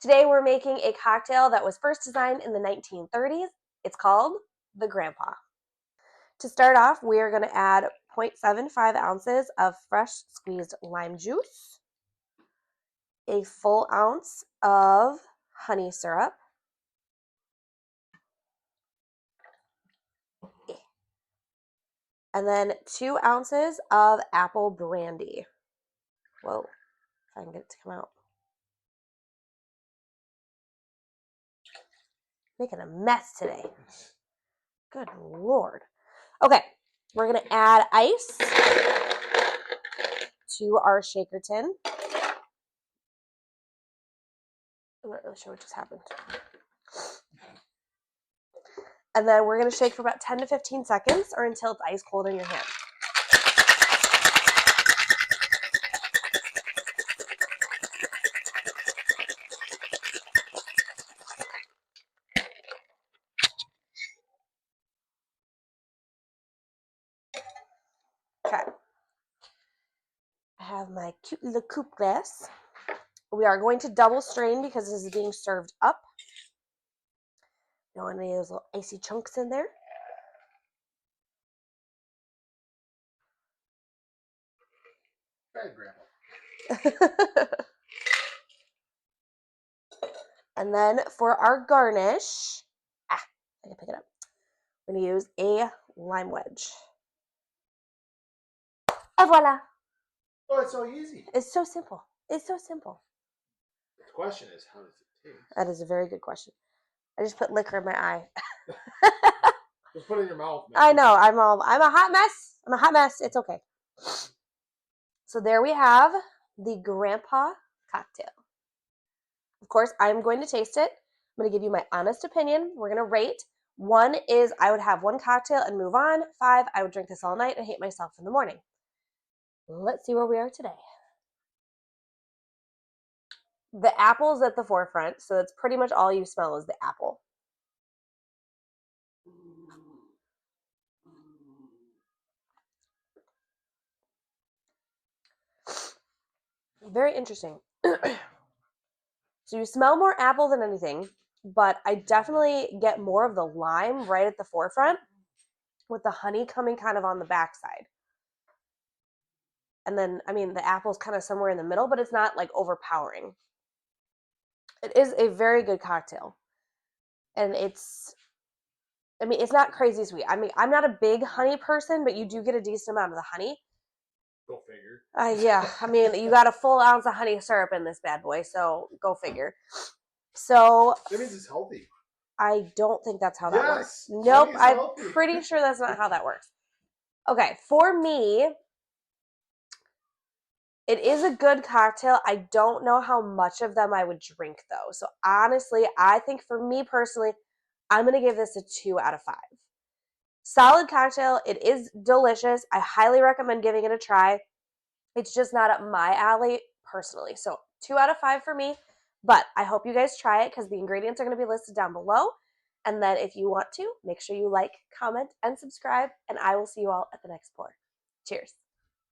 Today we're making a cocktail that was first designed in the 1930s. It's called the Grandpa. To start off, we are going to add 0.75 ounces of fresh squeezed lime juice, a full ounce of honey syrup, and then 2 ounces of Apple Brandy. Whoa, if I can get it to come out. Making a mess today. Good Lord. Okay, we're going to add ice to our shaker tin. I'm not really sure what just happened. And then we're going to shake for about 10 to 15 seconds or until it's ice cold in your hand. Okay. I have my cute little coupe glass. We are going to double strain because this is being served up. Don't want any of those little icy chunks in there. Bad Grandma. And then for our garnish, I can pick it up. I'm going to use a lime wedge. And voila. Oh, it's so easy. It's so simple. It's so simple. The question is, how does it taste? That is a very good question. I just put liquor in my eye. Just put it in your mouth, man. I know. I'm a hot mess. I'm a hot mess. It's okay. So there we have the Grandpa cocktail. Of course, I'm going to taste it. I'm going to give you my honest opinion. We're going to rate. 1 is I would have 1 cocktail and move on. 5, I would drink this all night and hate myself in the morning. Let's see where we are today. The apple's at the forefront, so that's pretty much all you smell is the apple. Very interesting. So you smell more apple than anything, but I definitely get more of the lime right at the forefront with the honey coming kind of on the backside. And then, I mean, the apple's kind of somewhere in the middle, but it's not like overpowering. It is a very good cocktail. And it's not crazy sweet. I mean, I'm not a big honey person, but you do get a decent amount of the honey. Go figure. Yeah, I mean, you got a full ounce of honey syrup in this bad boy, so go figure. So that means it's healthy. I don't think that's how that works. Yes, Nope, I'm pretty sure that's not how that works. Okay, for me, it is a good cocktail. I don't know how much of them I would drink, though. So honestly, I think for me personally, I'm going to give this a 2 out of 5. Solid cocktail. It is delicious. I highly recommend giving it a try. It's just not up my alley personally. So 2 out of 5 for me. But I hope you guys try it because the ingredients are going to be listed down below. And then if you want to, make sure you like, comment, and subscribe. And I will see you all at the next pour. Cheers.